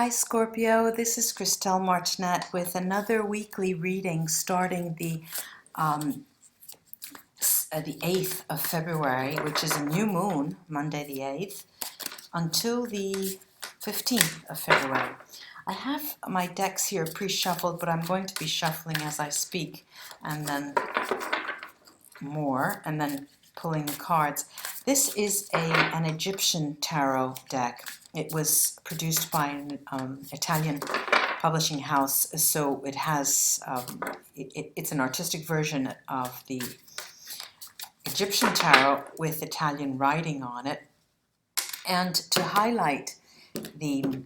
Hi Scorpio, this is Christelle Martinette with another weekly reading starting the 8th of February, which is a new moon, Monday the 8th, until the 15th of February. I have my decks here pre-shuffled, but I'm going to be shuffling as I speak, and then more, and then pulling the cards. This is an Egyptian tarot deck. It was produced by an Italian publishing house, so it has it's an artistic version of the Egyptian tarot with Italian writing on it. And to highlight the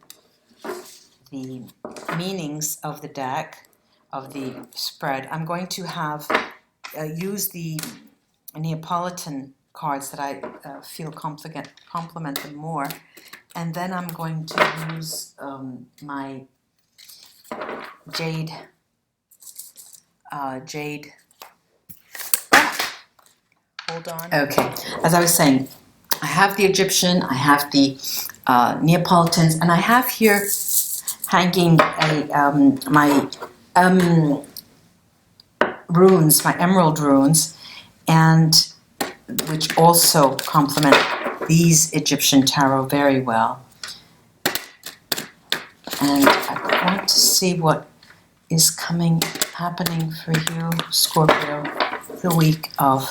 meanings of the deck, of the spread, I'm going to have use the Neapolitan cards that I feel complement them more, and then I'm going to use my jade. Hold on. Okay, as I was saying, I have the Egyptian, I have the Neapolitans, and I have here hanging my runes, my emerald runes, and which also complement these Egyptian tarot very well. And I want to see what is happening for you, Scorpio, the week of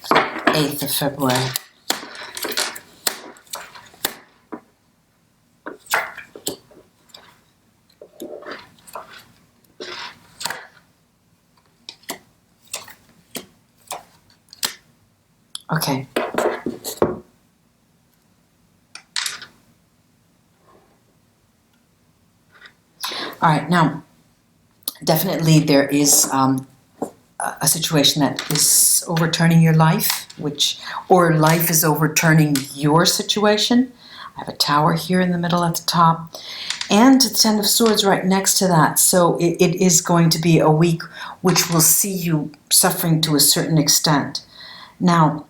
the 8th of February. Okay. All right, now, definitely there is a situation that is overturning your life, or life is overturning your situation. I have a tower here in the middle at the top, and the Ten of Swords right next to that. So it is going to be a week which will see you suffering to a certain extent. Now,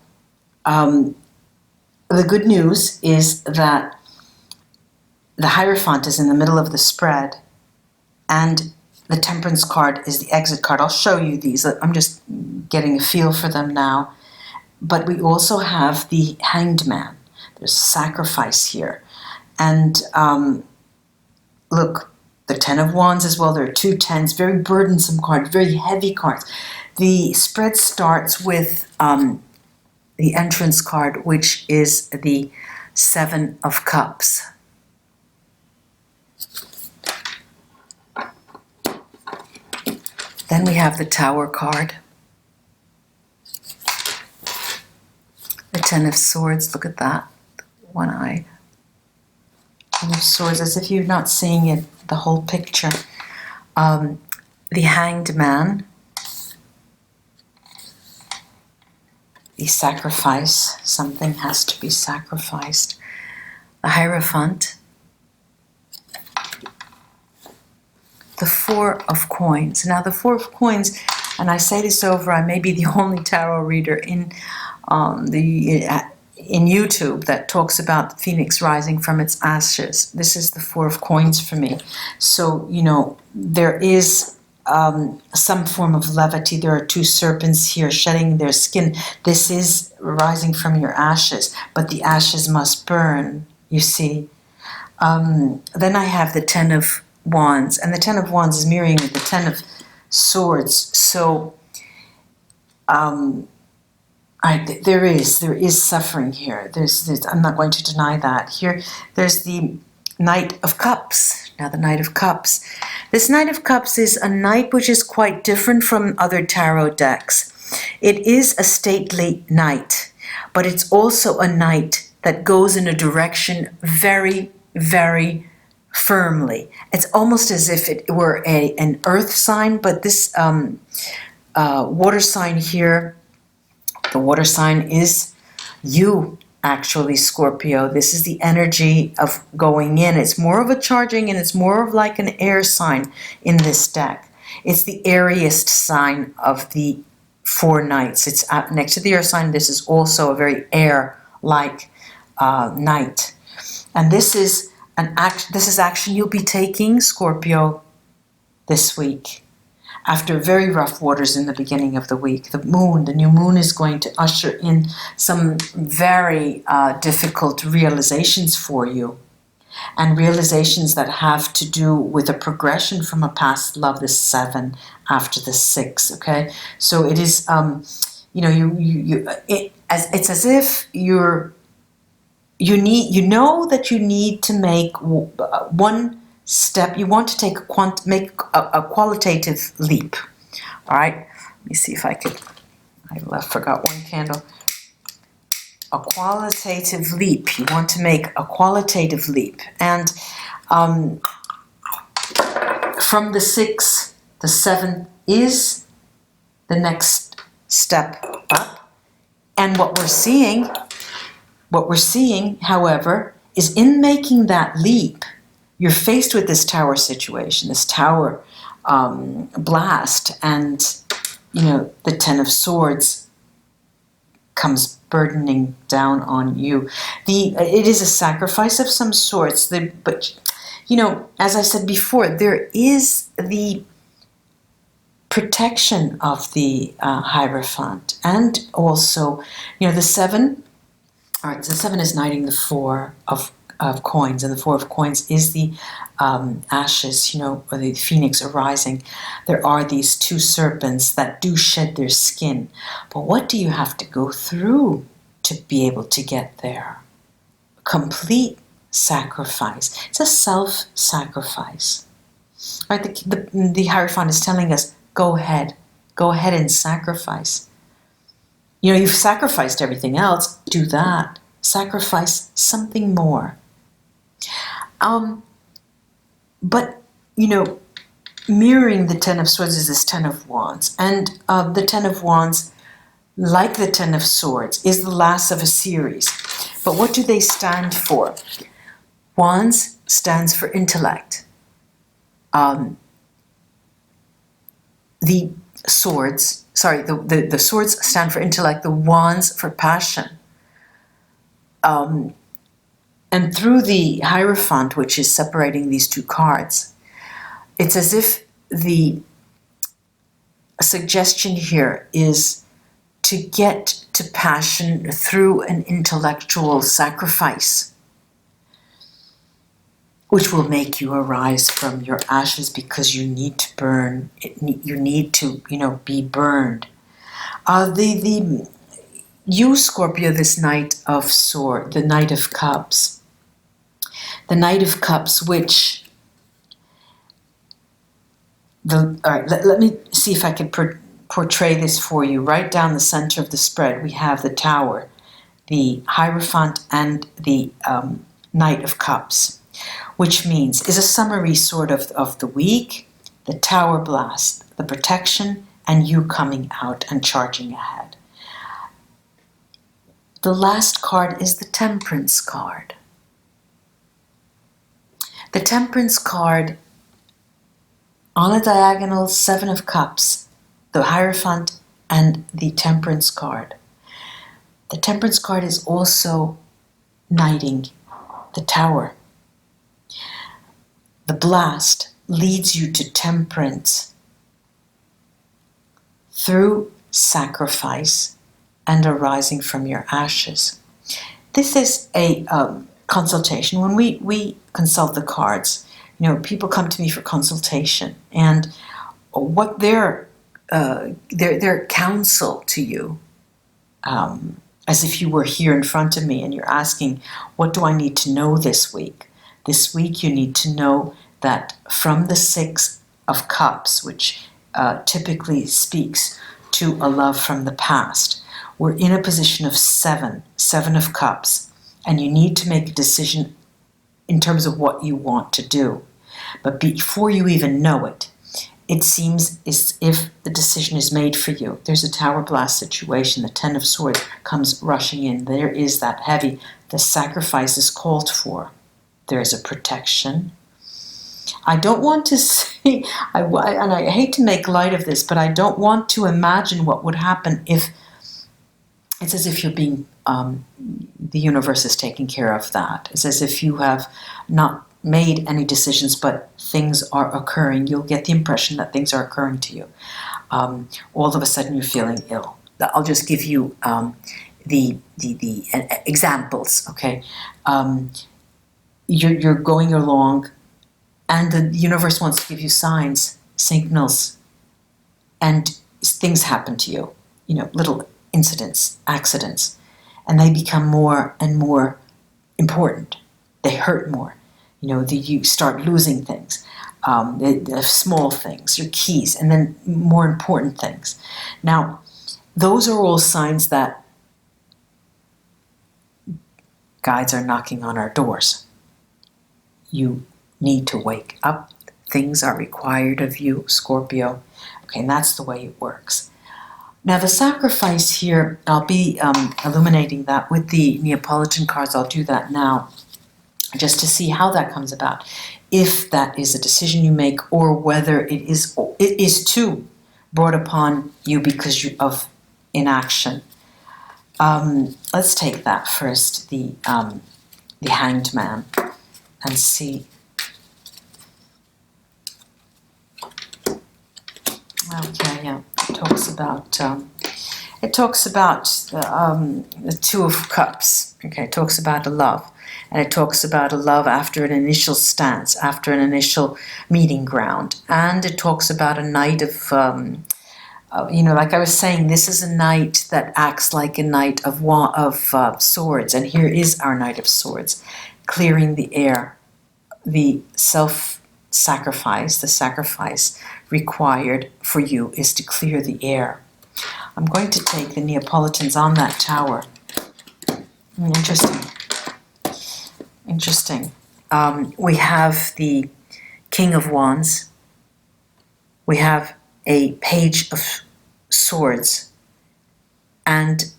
the good news is that the Hierophant is in the middle of the spread, and the Temperance card is the exit card. I'll show you these. I'm just getting a feel for them now. But we also have the Hanged Man. There's sacrifice here. And look, the Ten of Wands as well. There are two tens, very burdensome cards, very heavy cards. The spread starts with the entrance card, which is the Seven of Cups. Then we have the Tower card. The Ten of Swords, look at that, one-eyed. Ten of Swords, as if you're not seeing it, the whole picture. The Hanged Man. The sacrifice, something has to be sacrificed. The Hierophant. The Four of Coins. Now the Four of Coins, and I say this over, I may be the only tarot reader in YouTube that talks about the phoenix rising from its ashes. This is the Four of Coins for me. So, you know, there is some form of levity. There are two serpents here shedding their skin. This is rising from your ashes, but the ashes must burn, you see. Then I have the Ten of Wands, and the Ten of Wands is mirroring with the Ten of Swords. So there is suffering here. There's I'm not going to deny that. Here there's the Knight of Cups. Now the Knight of Cups. This Knight of Cups is a knight which is quite different from other tarot decks. It is a stately knight, but it's also a knight that goes in a direction very, very firmly. It's almost as if it were an earth sign, but this water sign here, the water sign is you, actually, Scorpio. This is the energy of going in. It's more of a charging, and it's more of like an air sign in this deck. It's the airiest sign of the four knights. It's next to the earth sign. This is also a very air-like night. And this is action you'll be taking, Scorpio, this week. After very rough waters in the beginning of the week, the new moon is going to usher in some very difficult realizations for you. And realizations that have to do with a progression from a past love, the 7 after the 6, okay? So it is, it's as if you know that you need to make one step. You want to make a qualitative leap. All right. Let me see if I forgot one candle. A qualitative leap. You want to make a qualitative leap, and from the 6, the 7 is the next step up. And what we're seeing, however, is in making that leap, you're faced with this tower situation, this tower blast, and the 10 of Swords comes burdening down on you. It is a sacrifice of some sorts, but as I said before, there is the protection of the Hierophant, and also the 7. All right, so the 7 is knighting the 4 of coins, and the 4 of coins is the ashes, or the phoenix arising. There are these 2 serpents that do shed their skin. But what do you have to go through to be able to get there? Complete sacrifice. It's a self-sacrifice. Right? The Hierophant is telling us, go ahead and sacrifice. You've sacrificed everything else. Do that. Sacrifice something more. But mirroring the 10 of Swords is this 10 of Wands, and the 10 of Wands, like the 10 of Swords, is the last of a series. But what do they stand for? Wands stands for intellect. The swords stand for intellect, the wands for passion. And through the Hierophant, which is separating these 2 cards, it's as if the suggestion here is to get to passion through an intellectual sacrifice, which will make you arise from your ashes, because you need to burn. You need to, be burned. You, Scorpio, this Knight of Swords, the Knight of Cups. The Knight of Cups, which... all right, let me see if I can portray this for you. Right down the center of the spread, we have the Tower, the Hierophant, and the Knight of Cups, which means, is a summary sort of the week, the Tower blast, the protection, and you coming out and charging ahead. The last card is the Temperance card. The Temperance card, on a diagonal, 7 of Cups, the Hierophant, and the Temperance card. The Temperance card is also knighting the Tower. The blast leads you to temperance through sacrifice and arising from your ashes. This is a consultation. When we consult the cards, people come to me for consultation, and what their counsel to you, as if you were here in front of me and you're asking, what do I need to know this week? This week you need to know that from the 6 of Cups, which typically speaks to a love from the past, we're in a position of 7 of Cups, and you need to make a decision in terms of what you want to do. But before you even know it, it seems as if the decision is made for you. There's a Tower blast situation. The 10 of Swords comes rushing in. There is that heavy. The sacrifice is called for. There is a protection. I don't want to say, and I hate to make light of this, but I don't want to imagine what would happen if it's as if you're being the universe is taking care of that. It's as if you have not made any decisions, but things are occurring. You'll get the impression that things are occurring to you. All of a sudden you're feeling ill. I'll just give you the examples, okay? You're going along, and the universe wants to give you signs, signals, and things happen to you, little incidents, accidents, and they become more and more important. They hurt more. You start losing things, the small things, your keys, and then more important things. Now, those are all signs that guides are knocking on our doors. You need to wake up. Things are required of you, Scorpio. Okay, and that's the way it works. Now, the sacrifice here, I'll be illuminating that with the Neapolitan cards. I'll do that now, just to see how that comes about. If that is a decision you make, or whether it is too brought upon you because of inaction. Let's take that first, the Hanged Man, and see. Okay, yeah, it talks about the Two of Cups. Okay, it talks about a love, and it talks about a love after an initial stance, after an initial meeting ground, and it talks about a night of, like I was saying, this is a night that acts like a night of swords, and here is our Knight of Swords, clearing the air, the self-sacrifice, the sacrifice required for you is to clear the air. I'm going to take the Neapolitans on that tower. Interesting. We have the King of Wands. We have a Page of Swords and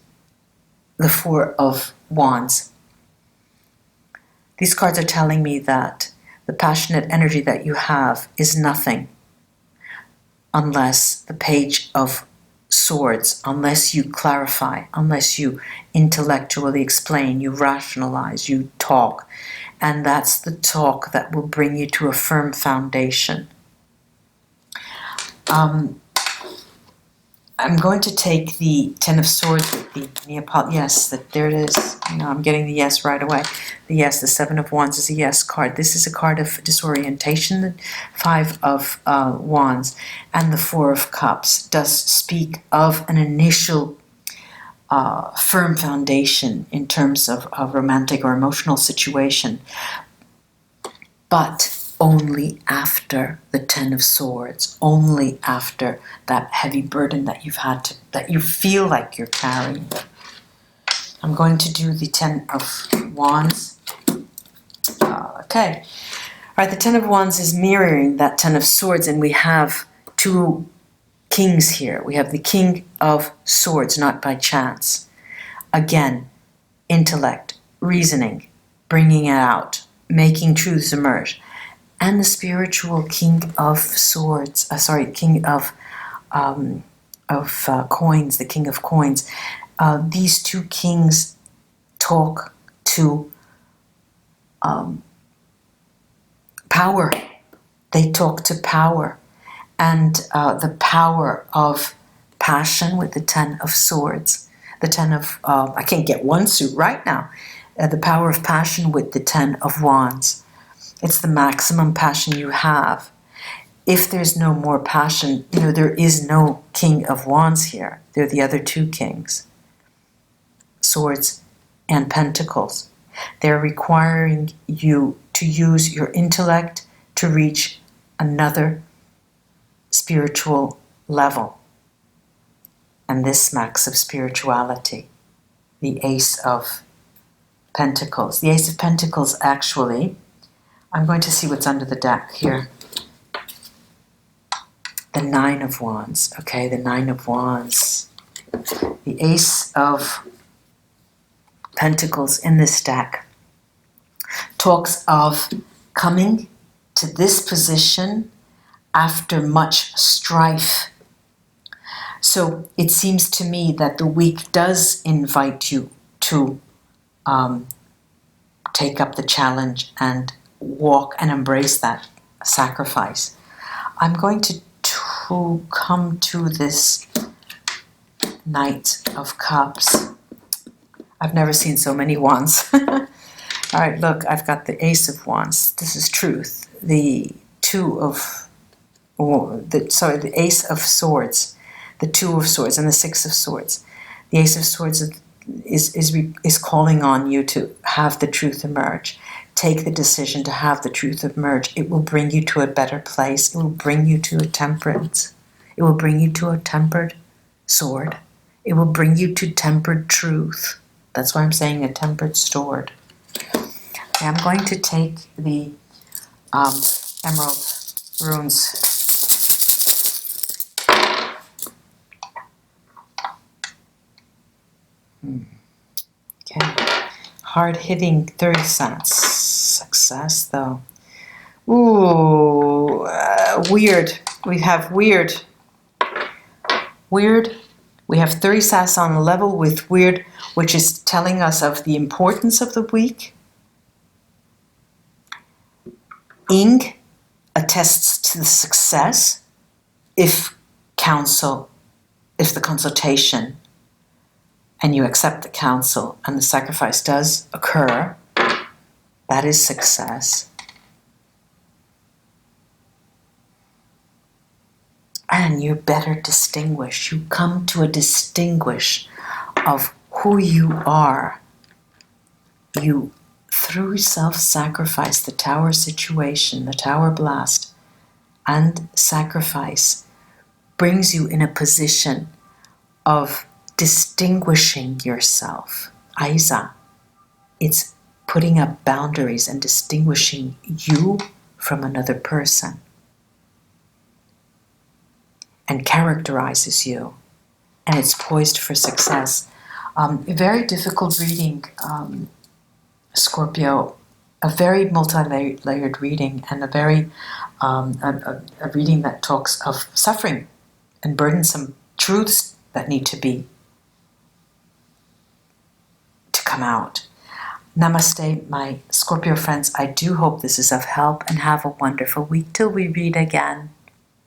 the Four of Wands. These cards are telling me that the passionate energy that you have is nothing unless the Page of Swords, unless you clarify, unless you intellectually explain, you rationalize, you talk. And that's the talk that will bring you to a firm foundation. I'm going to take the Ten of Swords with the Neapolitan. Yes, there it is. I'm getting the yes right away. The yes, the Seven of Wands is a yes card. This is a card of disorientation. The Five of Wands and the Four of Cups does speak of an initial firm foundation in terms of a romantic or emotional situation, but only after the Ten of Swords, only after that heavy burden that that you feel like you're carrying. I'm going to do the Ten of Wands. Okay. All right, the Ten of Wands is mirroring that Ten of Swords, and we have two kings here. We have the King of Swords, not by chance. Again, intellect, reasoning, bringing it out, making truths emerge. And the spiritual King of Swords, King of Coins, the King of Coins. These two kings talk to power. They talk to power. And the power of passion with the Ten of Swords. The Ten of, I can't get one suit right now. The power of passion with the Ten of Wands. It's the maximum passion you have. If there's no more passion, there is no King of Wands here. They're the other two kings. Swords and Pentacles. They're requiring you to use your intellect to reach another spiritual level. And this smacks of spirituality. The Ace of Pentacles. The Ace of Pentacles actually, I'm going to see what's under the deck here. The Nine of Wands. Okay, the Nine of Wands. The Ace of Pentacles in this deck talks of coming to this position after much strife. So it seems to me that the week does invite you to take up the challenge and walk and embrace that sacrifice. I'm going to come to this Knight of Cups. I've never seen so many wands. All right, look, I've got the Ace of Wands. This is truth. The Ace of Swords, the Two of Swords, and the Six of Swords. The Ace of Swords is calling on you to have the truth emerge. Take the decision to have the truth emerge. It will bring you to a better place. It will bring you to a temperance. It will bring you to a tempered sword. It will bring you to tempered truth. That's why I'm saying a tempered sword. Okay, I'm going to take the emerald runes. Okay. Hard-hitting third sense. Success, though. Ooh, weird. We have weird. Weird. We have 30 sass on a level with weird, which is telling us of the importance of the week. Ing attests to the success if the consultation, and you accept the counsel and the sacrifice does occur, that is success. And you better distinguish. You come to a distinguish of who you are. You, through self-sacrifice, the tower situation, the tower blast, and sacrifice, brings you in a position of distinguishing yourself. Aiza. It's putting up boundaries and distinguishing you from another person. And characterizes you. And it's poised for success. A very difficult reading, Scorpio. A very multi-layered reading, and a very a reading that talks of suffering and burdensome truths that need to come out. Namaste, my Scorpio friends. I do hope this is of help, and have a wonderful week till we read again.